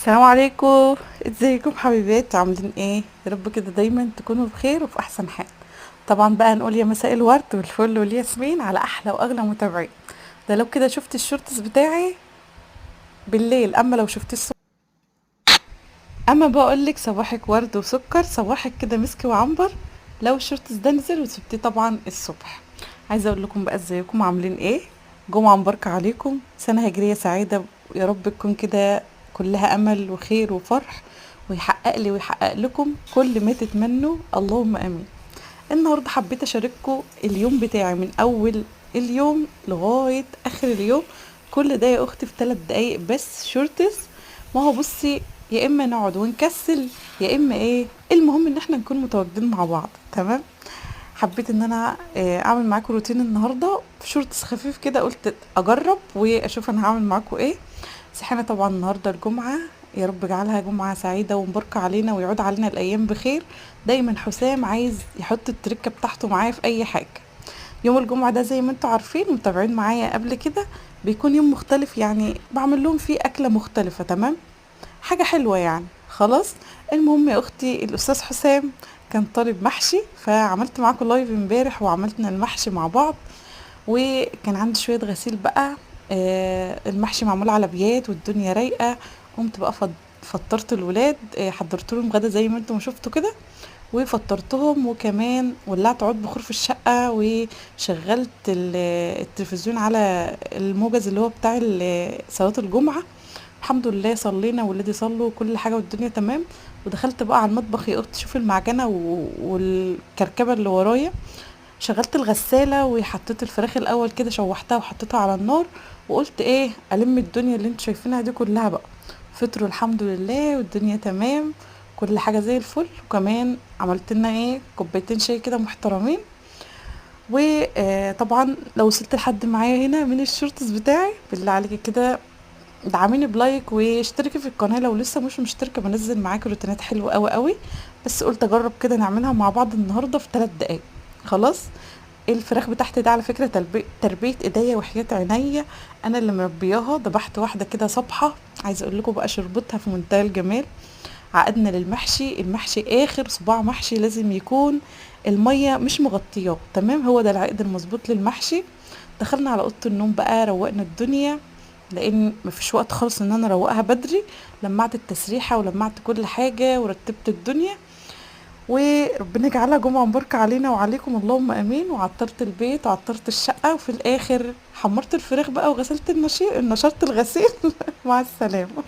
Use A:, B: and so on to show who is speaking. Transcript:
A: السلام عليكم. ازيكم حبيبات؟ عاملين ايه؟ يا رب كده دايما تكونوا بخير وفي احسن حال. طبعا بقى نقول يا مساء الورد والفل والياسمين على احلى واغلى متابعين. ده لو كده شفت الشورتس بتاعي بالليل، اما لو شفت الصبح. اما بقولك صباحك ورد وسكر، صباحك كده مسك وعنبر. لو الشورتس ده نزل وسبتيه طبعا الصبح. عايزه اقول لكم بقى ازيكم عاملين ايه؟ جمعه مباركه عليكم، سنه هجريه سعيده. يا رب تكون كده كلها امل وخير وفرح، ويحقق لي ويحقق لكم كل ما تتمنوا، اللهم امين. النهارده حبيت اشارككم اليوم بتاعي من اول اليوم لغايه اخر اليوم. كل ده يا اختي في 3 دقايق بس شورتس. ما هو بصي، يا اما نقعد ونكسل، يا اما ايه، المهم ان احنا نكون متواجدين مع بعض. تمام. حبيت ان انا اعمل معاكم روتين النهارده في شورتس خفيف كده، قلت اجرب واشوف انا هعمل معاكم ايه. صحينا طبعا النهارده الجمعه، يا رب اجعلها جمعه سعيده ومباركه علينا ويعود علينا الايام بخير. دايما حسام عايز يحط التركه بتاعته معايا في اي حاجه. يوم الجمعه ده زي ما انتوا عارفين ومتابعين معايا قبل كده، بيكون يوم مختلف، يعني بعمل لهم فيه اكله مختلفه. تمام. حاجة حلوة يعني. خلاص. المهم يا اختي، الاستاذ حسام كان طالب محشي، فعملت معاكم لايف امبارح وعملتنا المحشي مع بعض. وكان عندي شوية غسيل بقى. المحشي معمول على بيات والدنيا رايقة. قمت بقى فطرت الولاد، حضرت لهم غدا زي ما انتم شفتوا كده. وفطرتهم، وكمان ولعت عود بخور في الشقة، وشغلت التلفزيون على الموجز اللي هو بتاع صلاة الجمعة. الحمد لله صلينا، ولادي صلوا وكل حاجة والدنيا تمام. ودخلت بقى على المطبخ يا اختي، شوف المعجنة والكركبة اللي ورايا. شغلت الغسالة وحطيت الفراخ الاول كده، شوحتها وحطيتها على النار. وقلت ايه، الم الدنيا اللي انتوا شايفينها دي كلها بقى. فطروا الحمد لله والدنيا تمام. كل حاجة زي الفل. وكمان عملت لنا ايه، كوبايتين شاي كده محترمين. وطبعا لو وصلت لحد معايا هنا من الشورتس بتاعي، بالله عليكي كده دعميني بلايك واشتركي في القناة لو لسه مش مشتركة. بنزل معاكي روتينات حلوة قوي قوي. بس قلت اجرب كده نعملها مع بعض النهاردة في 3 دقايق. خلاص. الفراخ بتاعتي ده على فكرة تربية ايديا وحياة عينيا. انا اللي مربياها. ذبحت واحدة كده صبحة. عايزة اقول لكم بقى شربتها في منتهى الجمال. عقدنا للمحشي، المحشي اخر صباع محشي لازم يكون المية مش مغطياه. تمام. هو ده العقد المظبوط للمحشي. دخلنا على اوضه النوم بقى، روقنا الدنيا. لان مفيش وقت خالص ان انا اروقها بدري. لمعت التسريحه ولمعت كل حاجه ورتبت الدنيا. وربنا يجعلها جمعه مباركه علينا وعليكم، اللهم امين. وعطرت البيت وعطرت الشقه، وفي الاخر حمرت الفراخ بقى وغسلت نشرت الغسيل. مع السلامه.